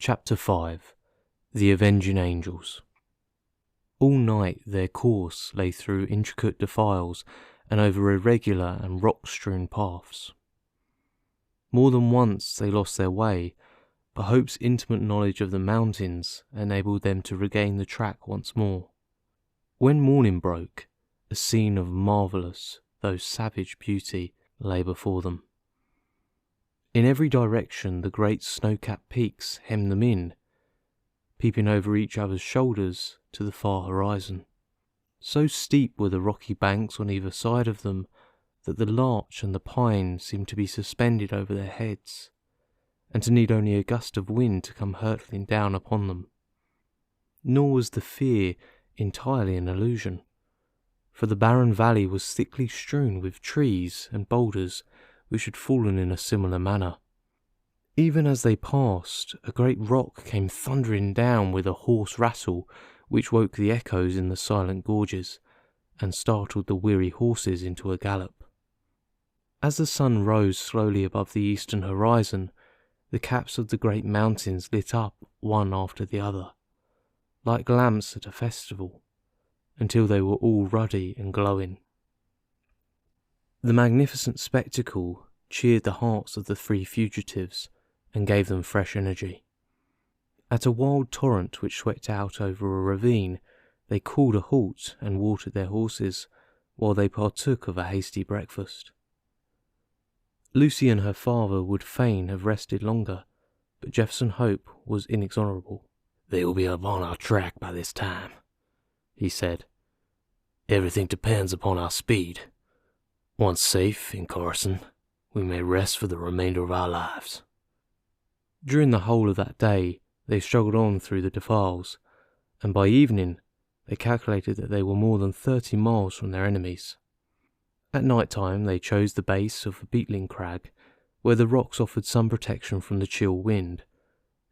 Chapter 5 The Avenging Angels. All night their course lay through intricate defiles and over irregular and rock-strewn paths. More than once they lost their way, but Hope's intimate knowledge of the mountains enabled them to regain the track once more. When morning broke, a scene of marvellous, though savage beauty lay before them. In every direction the great snow-capped peaks hemmed them in, peeping over each other's shoulders to the far horizon. So steep were the rocky banks on either side of them that the larch and the pine seemed to be suspended over their heads, and to need only a gust of wind to come hurtling down upon them. Nor was the fear entirely an illusion, for the barren valley was thickly strewn with trees and boulders which had fallen in a similar manner. Even as they passed, a great rock came thundering down with a hoarse rattle which woke the echoes in the silent gorges and startled the weary horses into a gallop. As the sun rose slowly above the eastern horizon, the caps of the great mountains lit up one after the other, like lamps at a festival, until they were all ruddy and glowing. The magnificent spectacle cheered the hearts of the three fugitives and gave them fresh energy. At a wild torrent which swept out over a ravine, they called a halt and watered their horses, while they partook of a hasty breakfast. Lucy and her father would fain have rested longer, but Jefferson Hope was inexorable. "They will be upon our track by this time," he said. "Everything depends upon our speed. Once safe in Carson, we may rest for the remainder of our lives." During the whole of that day, they struggled on through the defiles, and by evening they calculated that they were more than 30 miles from their enemies. At night time they chose the base of a beetling crag, where the rocks offered some protection from the chill wind,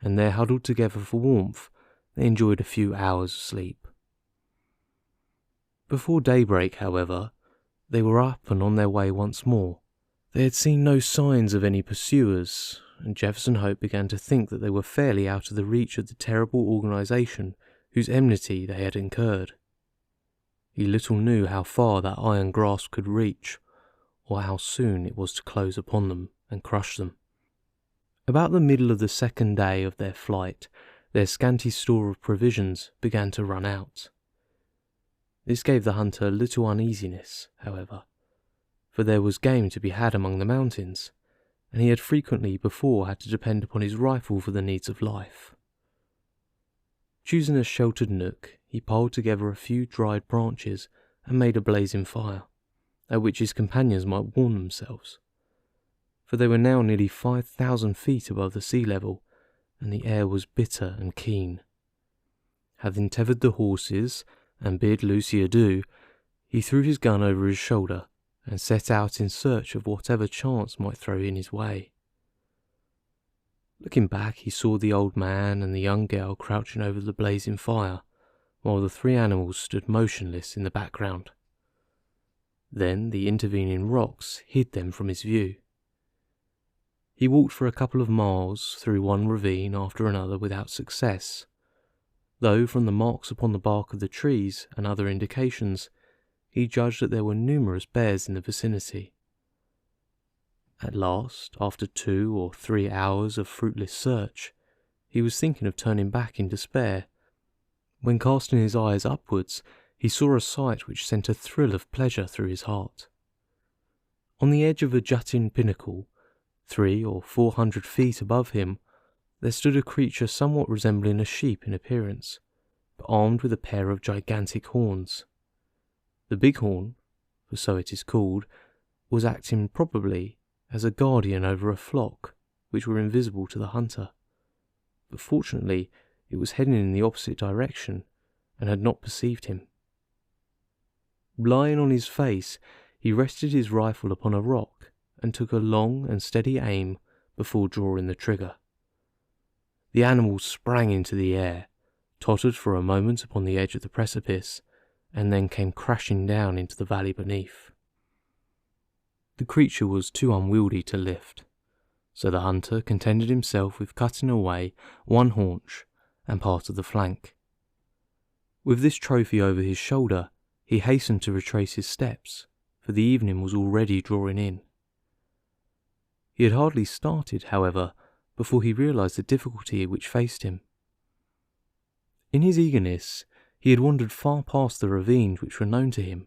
and there huddled together for warmth, they enjoyed a few hours' sleep. Before daybreak, however, they were up and on their way once more. They had seen no signs of any pursuers, and Jefferson Hope began to think that they were fairly out of the reach of the terrible organisation whose enmity they had incurred. He little knew how far that iron grasp could reach, or how soon it was to close upon them and crush them. About the middle of the second day of their flight, their scanty store of provisions began to run out. This gave the hunter little uneasiness, however, for there was game to be had among the mountains, and he had frequently before had to depend upon his rifle for the needs of life. Choosing a sheltered nook, he piled together a few dried branches and made a blazing fire, at which his companions might warm themselves, for they were now nearly 5,000 feet above the sea level, and the air was bitter and keen. Having tethered the horses and bid Lucy adieu, he threw his gun over his shoulder and set out in search of whatever chance might throw in his way. Looking back, he saw the old man and the young girl crouching over the blazing fire, while the three animals stood motionless in the background. Then the intervening rocks hid them from his view. He walked for a couple of miles through one ravine after another without success, though from the marks upon the bark of the trees and other indications, he judged that there were numerous bears in the vicinity. At last, after 2 or 3 hours of fruitless search, he was thinking of turning back in despair, when casting his eyes upwards, he saw a sight which sent a thrill of pleasure through his heart. On the edge of a jutting pinnacle, 300 or 400 feet above him, there stood a creature somewhat resembling a sheep in appearance, but armed with a pair of gigantic horns. The bighorn, for so it is called, was acting probably as a guardian over a flock which were invisible to the hunter, but fortunately it was heading in the opposite direction and had not perceived him. Lying on his face, he rested his rifle upon a rock and took a long and steady aim before drawing the trigger. The animal sprang into the air, tottered for a moment upon the edge of the precipice, and then came crashing down into the valley beneath. The creature was too unwieldy to lift, so the hunter contented himself with cutting away one haunch and part of the flank. With this trophy over his shoulder, he hastened to retrace his steps, for the evening was already drawing in. He had hardly started, however, before he realized the difficulty which faced him. In his eagerness, he had wandered far past the ravines which were known to him,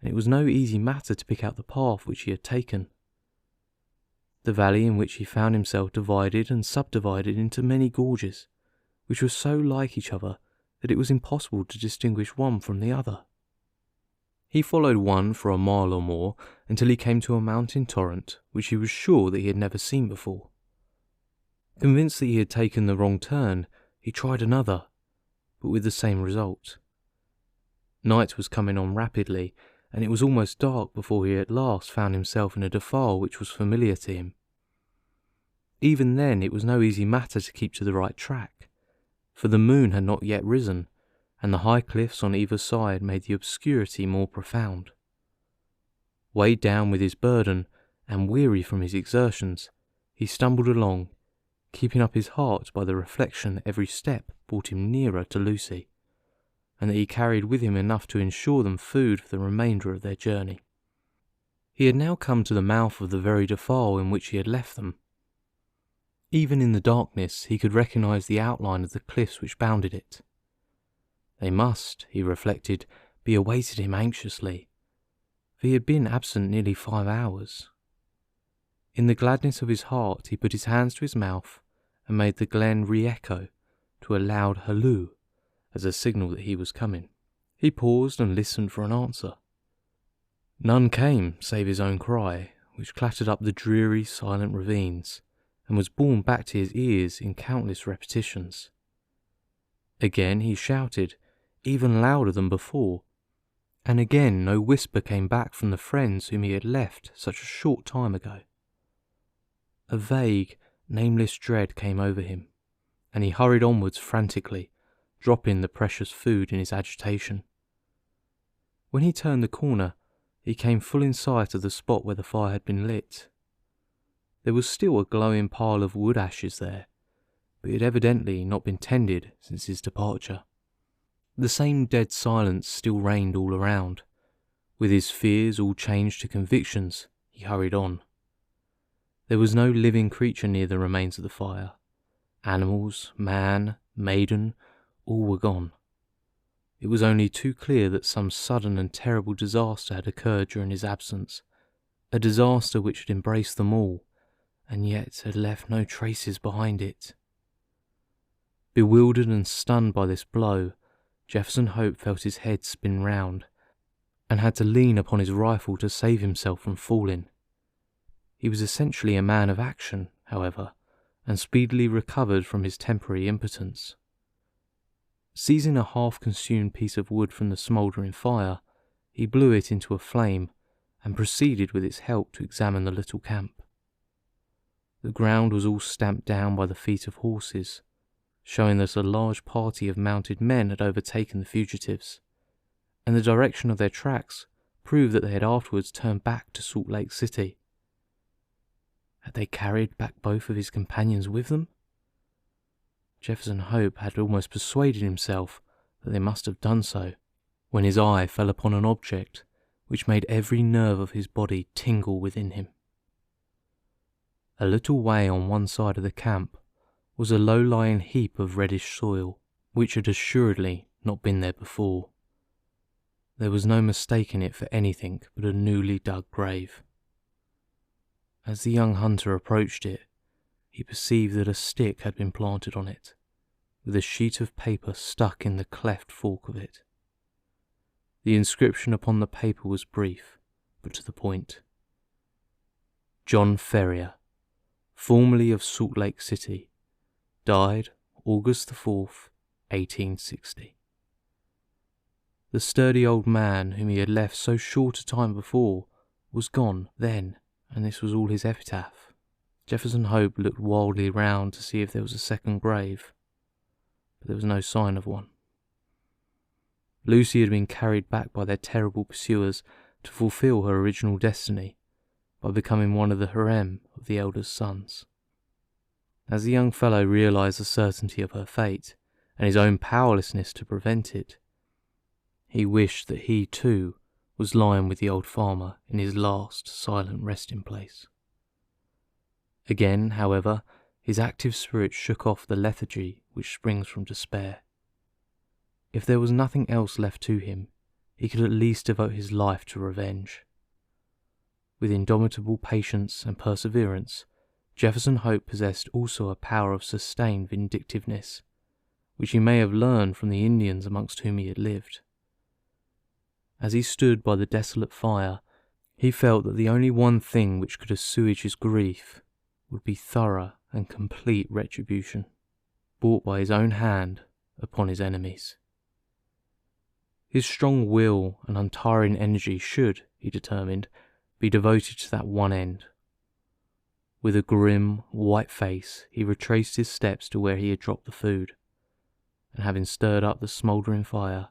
and it was no easy matter to pick out the path which he had taken. The valley in which he found himself divided and subdivided into many gorges, which were so like each other that it was impossible to distinguish one from the other. He followed one for a mile or more until he came to a mountain torrent which he was sure that he had never seen before. Convinced that he had taken the wrong turn, he tried another, but with the same result. Night was coming on rapidly, and it was almost dark before he at last found himself in a defile which was familiar to him. Even then it was no easy matter to keep to the right track, for the moon had not yet risen, and the high cliffs on either side made the obscurity more profound. Weighed down with his burden, and weary from his exertions, he stumbled along, keeping up his heart by the reflection that every step brought him nearer to Lucy, and that he carried with him enough to ensure them food for the remainder of their journey. He had now come to the mouth of the very defile in which he had left them. Even in the darkness he could recognize the outline of the cliffs which bounded it. They must, he reflected, be awaiting him anxiously, for he had been absent nearly 5 hours. In the gladness of his heart he put his hands to his mouth and made the glen re-echo to a loud halloo as a signal that he was coming. He paused and listened for an answer. None came save his own cry, which clattered up the dreary, silent ravines, and was borne back to his ears in countless repetitions. Again he shouted, even louder than before, and again no whisper came back from the friends whom he had left such a short time ago. A vague, nameless dread came over him, and he hurried onwards frantically, dropping the precious food in his agitation. When he turned the corner, he came full in sight of the spot where the fire had been lit. There was still a glowing pile of wood ashes there, but it had evidently not been tended since his departure. The same dead silence still reigned all around. With his fears all changed to convictions, he hurried on. There was no living creature near the remains of the fire. Animals, man, maiden, all were gone. It was only too clear that some sudden and terrible disaster had occurred during his absence, a disaster which had embraced them all, and yet had left no traces behind it. Bewildered and stunned by this blow, Jefferson Hope felt his head spin round, and had to lean upon his rifle to save himself from falling. He was essentially a man of action, however, and speedily recovered from his temporary impotence. Seizing a half-consumed piece of wood from the smouldering fire, he blew it into a flame, and proceeded with its help to examine the little camp. The ground was all stamped down by the feet of horses, showing that a large party of mounted men had overtaken the fugitives, and the direction of their tracks proved that they had afterwards turned back to Salt Lake City. Had they carried back both of his companions with them? Jefferson Hope had almost persuaded himself that they must have done so, when his eye fell upon an object which made every nerve of his body tingle within him. A little way on one side of the camp was a low-lying heap of reddish soil, which had assuredly not been there before. There was no mistaking it for anything but a newly dug grave. As the young hunter approached it, he perceived that a stick had been planted on it, with a sheet of paper stuck in the cleft fork of it. The inscription upon the paper was brief, but to the point. John Ferrier, formerly of Salt Lake City, died August the 4th, 1860. The sturdy old man whom he had left so short a time before was gone then, and this was all his epitaph. Jefferson Hope looked wildly round to see if there was a second grave, but there was no sign of one. Lucy had been carried back by their terrible pursuers to fulfill her original destiny, by becoming one of the harem of the elder's sons. As the young fellow realised the certainty of her fate, and his own powerlessness to prevent it, he wished that he too was lying with the old farmer in his last silent resting place. Again, however, his active spirit shook off the lethargy which springs from despair. If there was nothing else left to him, he could at least devote his life to revenge. With indomitable patience and perseverance, Jefferson Hope possessed also a power of sustained vindictiveness, which he may have learned from the Indians amongst whom he had lived. As he stood by the desolate fire, he felt that the only one thing which could assuage his grief would be thorough and complete retribution, brought by his own hand upon his enemies. His strong will and untiring energy should, he determined, be devoted to that one end. With a grim, white face, he retraced his steps to where he had dropped the food, and having stirred up the smouldering fire,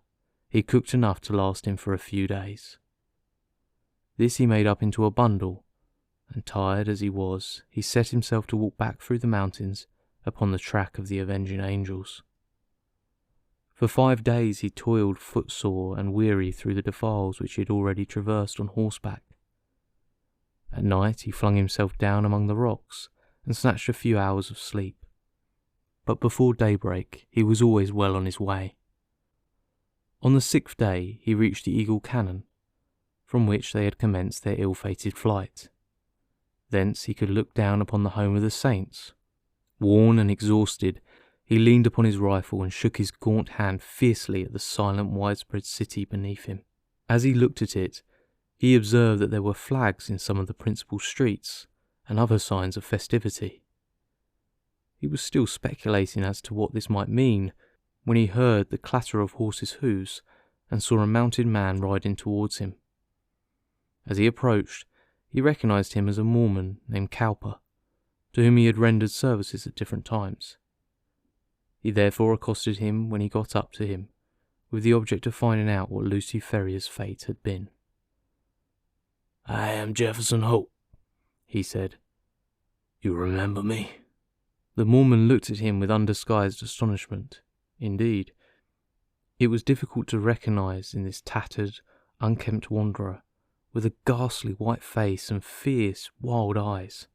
he cooked enough to last him for a few days. This he made up into a bundle, and tired as he was, he set himself to walk back through the mountains upon the track of the Avenging Angels. For 5 days he toiled footsore and weary through the defiles which he had already traversed on horseback. At night he flung himself down among the rocks and snatched a few hours of sleep. But before daybreak he was always well on his way. On the 6th day he reached the Eagle Cannon, from which they had commenced their ill-fated flight. Thence he could look down upon the home of the saints. Worn and exhausted, he leaned upon his rifle and shook his gaunt hand fiercely at the silent, widespread city beneath him. As he looked at it, he observed that there were flags in some of the principal streets, and other signs of festivity. He was still speculating as to what this might mean, when he heard the clatter of horses' hoofs and saw a mounted man riding towards him. As he approached, he recognised him as a Mormon named Cowper, to whom he had rendered services at different times. He therefore accosted him when he got up to him, with the object of finding out what Lucy Ferrier's fate had been. "I am Jefferson Hope," he said. "You remember me?" The Mormon looked at him with undisguised astonishment. Indeed, it was difficult to recognise in this tattered, unkempt wanderer, with a ghastly white face and fierce, wild eyes,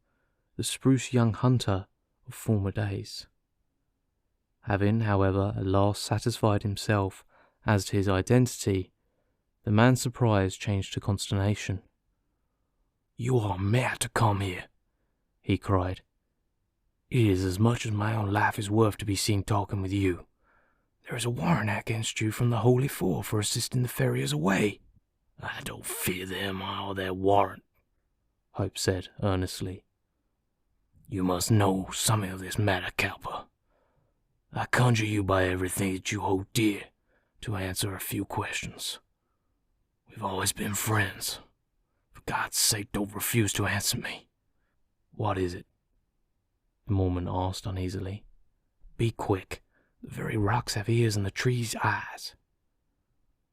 the spruce young hunter of former days. Having, however, at last satisfied himself as to his identity, the man's surprise changed to consternation. "You are mad to come here," he cried. "It is as much as my own life is worth to be seen talking with you. There is a warrant against you from the Holy Four for assisting the Ferriers away." "I don't fear them or their warrant," Hope said earnestly. "You must know something of this matter, Cowper. I conjure you by everything that you hold dear to answer a few questions. We've always been friends. For God's sake, don't refuse to answer me." "What is it?" the Mormon asked uneasily. "Be quick. The very rocks have ears and the trees eyes."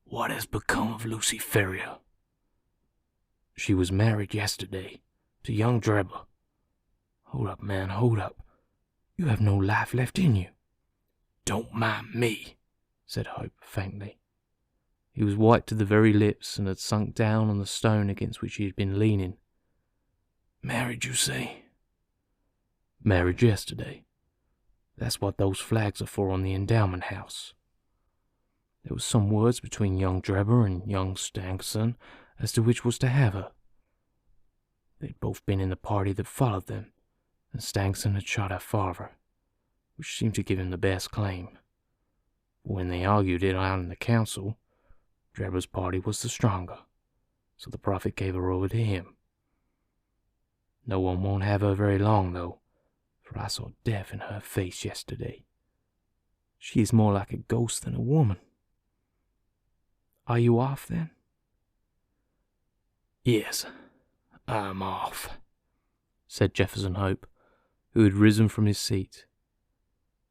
"What has become of Lucy Ferrier?" "She was married yesterday to young Drebber." "Hold up, man, hold up. You have no life left in you." "Don't mind me," said Hope faintly. He was white to the very lips and had sunk down on the stone against which he had been leaning. "Married, you say?" "Married yesterday. That's what those flags are for on the endowment house. There was some words between young Drebber and young Stangerson as to which was to have her. They'd both been in the party that followed them, and Stangerson had shot her father, which seemed to give him the best claim. But when they argued it out in the council, Drebber's party was the stronger, so the prophet gave her over to him. No one won't have her very long, though, for I saw death in her face yesterday. She is more like a ghost than a woman. Are you off, then?" "Yes, I'm off," said Jefferson Hope, who had risen from his seat.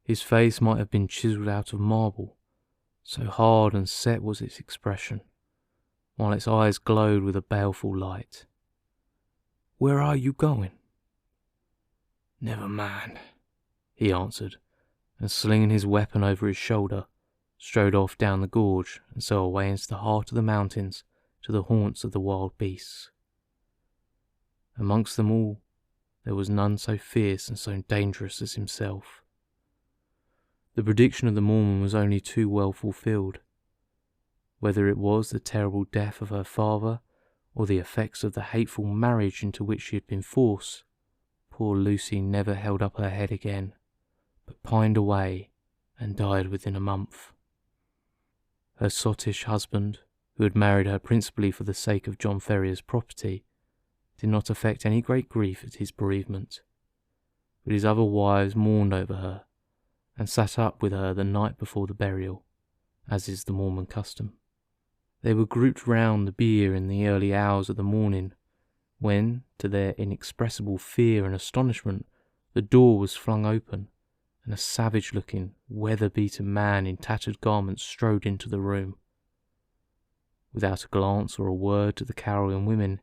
His face might have been chiselled out of marble, so hard and set was its expression, while its eyes glowed with a baleful light. Where are you going?" "Never mind," he answered, and slinging his weapon over his shoulder, strode off down the gorge and so away into the heart of the mountains to the haunts of the wild beasts. Amongst them all, there was none so fierce and so dangerous as himself. The prediction of the Mormon was only too well fulfilled. Whether it was the terrible death of her father, or the effects of the hateful marriage into which she had been forced, poor Lucy never held up her head again, but pined away and died within a month. Her sottish husband, who had married her principally for the sake of John Ferrier's property, did not affect any great grief at his bereavement, but his other wives mourned over her, and sat up with her the night before the burial, as is the Mormon custom. They were grouped round the bier in the early hours of the morning, when, to their inexpressible fear and astonishment, the door was flung open, and a savage-looking, weather-beaten man in tattered garments strode into the room. Without a glance or a word to the cowering women,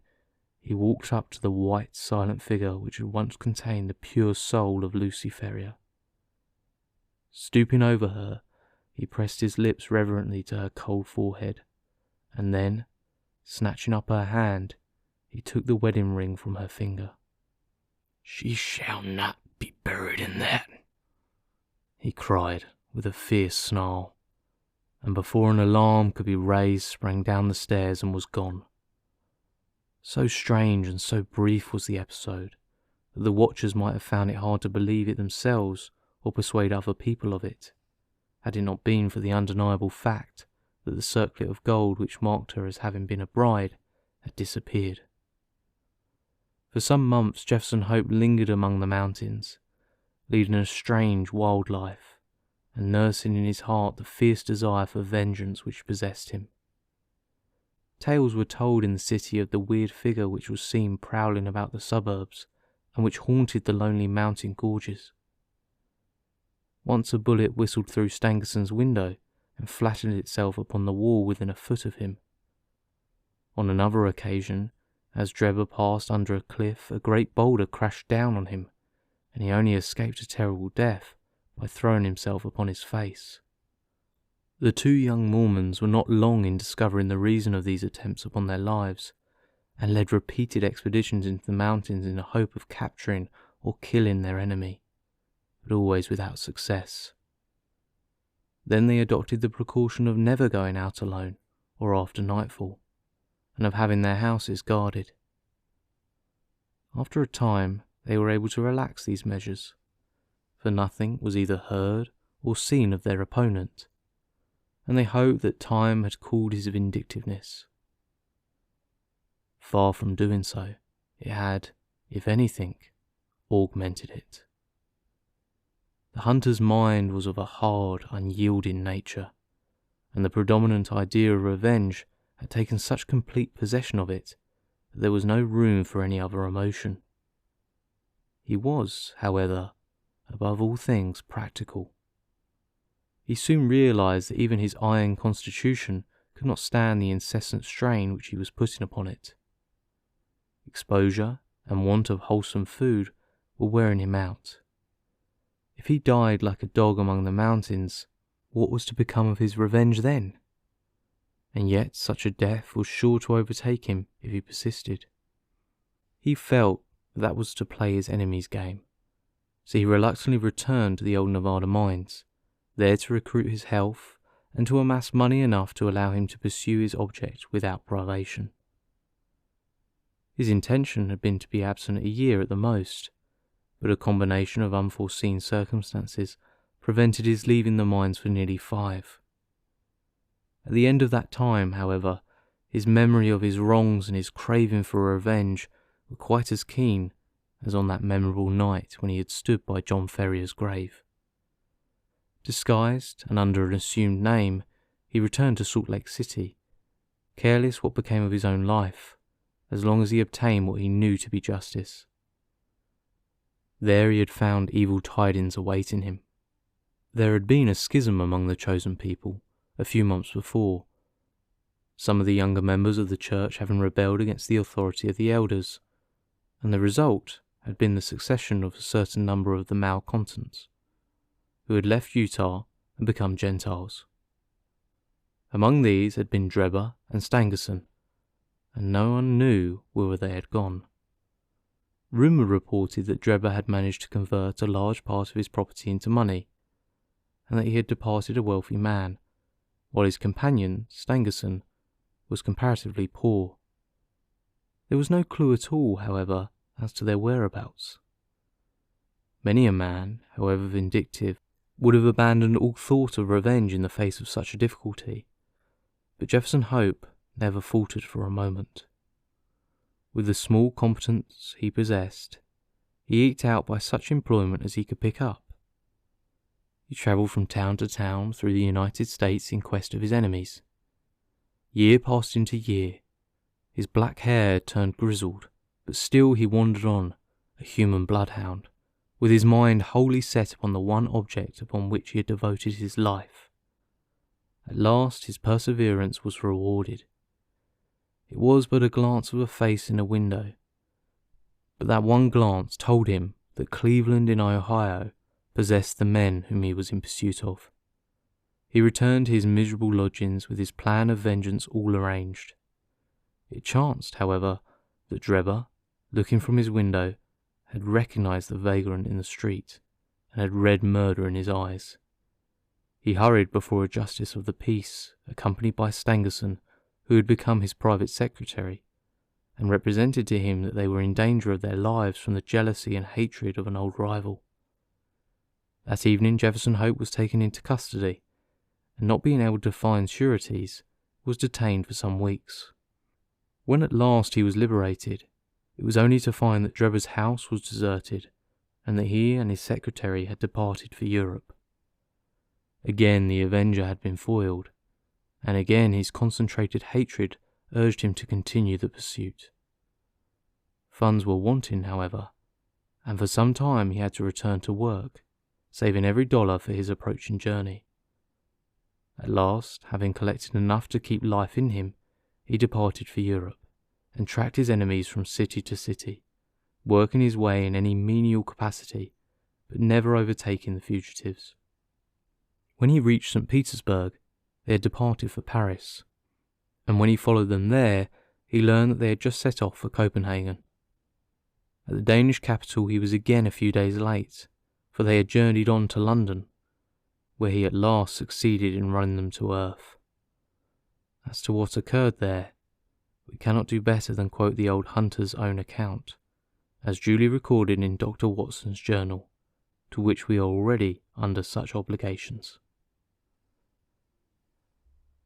he walked up to the white, silent figure which had once contained the pure soul of Lucy Ferrier. Stooping over her, he pressed his lips reverently to her cold forehead, and then, snatching up her hand, he took the wedding ring from her finger. "She shall not be buried in that," he cried with a fierce snarl, and before an alarm could be raised sprang down the stairs and was gone. So strange and so brief was the episode that the watchers might have found it hard to believe it themselves or persuade other people of it, had it not been for the undeniable fact that the circlet of gold which marked her as having been a bride had disappeared. For some months Jefferson Hope lingered among the mountains, leading a strange, wild life, and nursing in his heart the fierce desire for vengeance which possessed him. Tales were told in the city of the weird figure which was seen prowling about the suburbs, and which haunted the lonely mountain gorges. Once a bullet whistled through Stangerson's window and flattened itself upon the wall within a foot of him. On another occasion, as Drebber passed under a cliff, a great boulder crashed down on him, and he only escaped a terrible death by throwing himself upon his face. The two young Mormons were not long in discovering the reason of these attempts upon their lives, and led repeated expeditions into the mountains in the hope of capturing or killing their enemy, but always without success. Then they adopted the precaution of never going out alone or after nightfall, and of having their houses guarded. After a time, they were able to relax these measures, for nothing was either heard or seen of their opponent, and they hoped that time had cooled his vindictiveness. Far from doing so, it had, if anything, augmented it. The hunter's mind was of a hard, unyielding nature, and the predominant idea of revenge had taken such complete possession of it that there was no room for any other emotion. He was, however, above all things practical. He soon realized that even his iron constitution could not stand the incessant strain which he was putting upon it. Exposure and want of wholesome food were wearing him out. If he died like a dog among the mountains, what was to become of his revenge then? And yet such a death was sure to overtake him if he persisted. He felt that was to play his enemy's game, so he reluctantly returned to the old Nevada mines, there to recruit his health and to amass money enough to allow him to pursue his object without privation. His intention had been to be absent a year at the most, but a combination of unforeseen circumstances prevented his leaving the mines for nearly 5. At the end of that time, however, his memory of his wrongs and his craving for revenge were quite as keen as on that memorable night when he had stood by John Ferrier's grave. Disguised and under an assumed name, he returned to Salt Lake City, careless what became of his own life, as long as he obtained what he knew to be justice. There he had found evil tidings awaiting him. There had been a schism among the chosen people a few months before, some of the younger members of the church having rebelled against the authority of the elders, and the result had been the succession of a certain number of the malcontents, who had left Utah and become Gentiles. Among these had been Drebber and Stangerson, and no one knew whither they had gone. Rumour reported that Drebber had managed to convert a large part of his property into money, and that he had departed a wealthy man, while his companion, Stangerson, was comparatively poor. There was no clue at all, however, as to their whereabouts. Many a man, however vindictive, would have abandoned all thought of revenge in the face of such a difficulty, but Jefferson Hope never faltered for a moment. With the small competence he possessed, he eked out by such employment as he could pick up. He travelled from town to town through the United States in quest of his enemies. Year passed into year. His black hair turned grizzled, but still he wandered on, a human bloodhound, with his mind wholly set upon the one object upon which he had devoted his life. At last his perseverance was rewarded. It was but a glance of a face in a window, but that one glance told him that Cleveland in Ohio possessed the men whom he was in pursuit of. He returned to his miserable lodgings with his plan of vengeance all arranged. It chanced, however, that Drebber, looking from his window, had recognized the vagrant in the street, and had read murder in his eyes. He hurried before a justice of the peace, accompanied by Stangerson, who had become his private secretary, and represented to him that they were in danger of their lives from the jealousy and hatred of an old rival. That evening Jefferson Hope was taken into custody, and not being able to find sureties, was detained for some weeks. When at last he was liberated, it was only to find that Drebber's house was deserted, and that he and his secretary had departed for Europe. Again the Avenger had been foiled, and again his concentrated hatred urged him to continue the pursuit. Funds were wanting, however, and for some time he had to return to work, saving every dollar for his approaching journey. At last, having collected enough to keep life in him, he departed for Europe, and tracked his enemies from city to city, working his way in any menial capacity, but never overtaking the fugitives. When he reached St. Petersburg, they had departed for Paris, and when he followed them there, he learned that they had just set off for Copenhagen. At the Danish capital he was again a few days late, for they had journeyed on to London, where he at last succeeded in running them to earth. As to what occurred there, we cannot do better than quote the old hunter's own account, as duly recorded in Dr. Watson's journal, to which we are already under such obligations.